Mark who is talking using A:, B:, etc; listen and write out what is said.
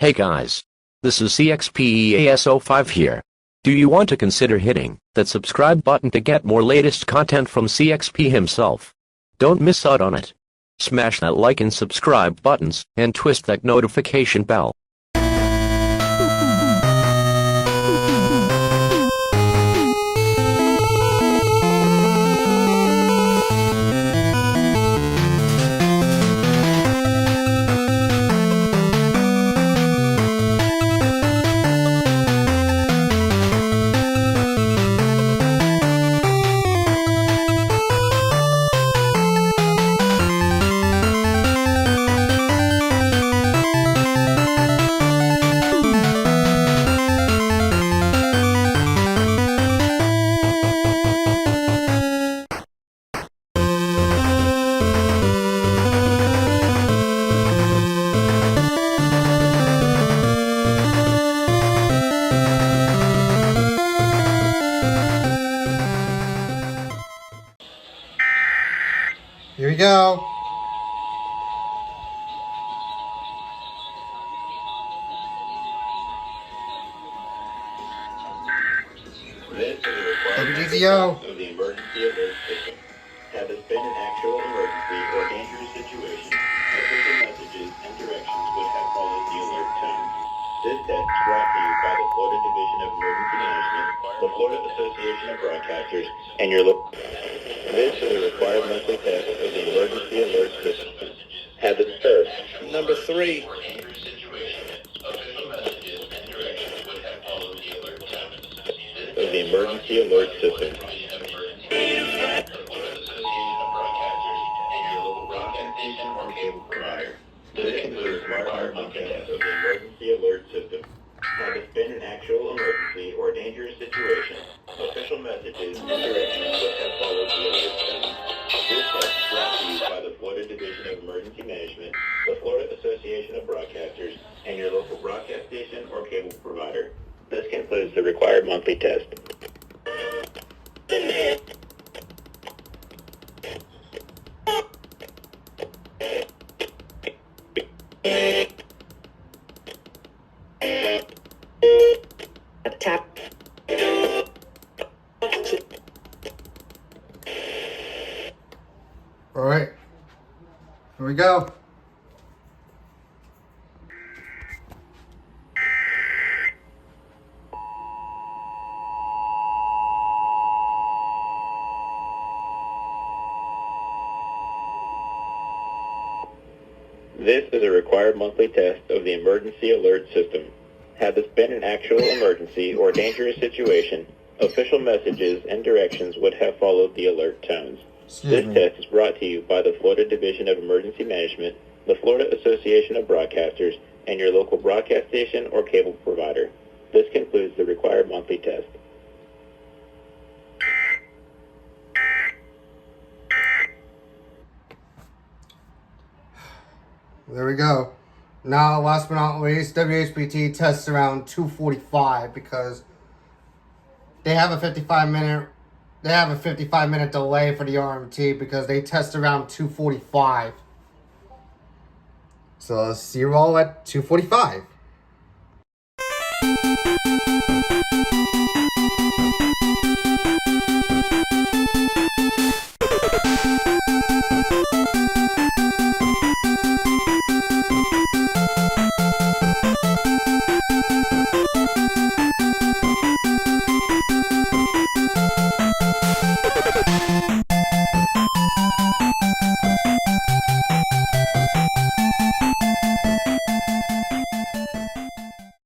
A: Hey guys. This is CXPEAS05 here. Do you want to consider hitting that subscribe button to get more latest content from CXP himself? Don't miss out on it. Smash that like and subscribe buttons and twist that notification bell.
B: Here we go. WGZO.
C: Of the emergency alert system. Have this been an actual emergency or dangerous situation, official messages and directions would have followed the alert tone. This test is brought to you by the Florida Division of Emergency Management, the Florida Association of Broadcasters, and your local. This is a required monthly test of the emergency alert system. Have this first. Number 3. Of the emergency alert system. This includes required monthly test of the emergency alert system. Have this been an actual emergency or dangerous situation, official messages and directions would have followed the alert tone. This test is brought to you by the Florida Division of Emergency Management, the Florida Association of Broadcasters, and your local broadcast station or cable provider. This concludes the required monthly test.
D: Tap.
B: All right. Here we go.
C: This is a required monthly test of the emergency alert system. Had this been an actual emergency or dangerous situation, official messages and directions would have followed the alert tones. This test is brought to you by the Florida Division of Emergency Management, the Florida Association of Broadcasters, and your local broadcast station or cable provider. This concludes the required monthly test.
B: There we go. Now, last but not least, WHPT tests around 2:45 because they have a 55-minute delay for the RMT because they test around 2:45. So let's see you all at 2:45.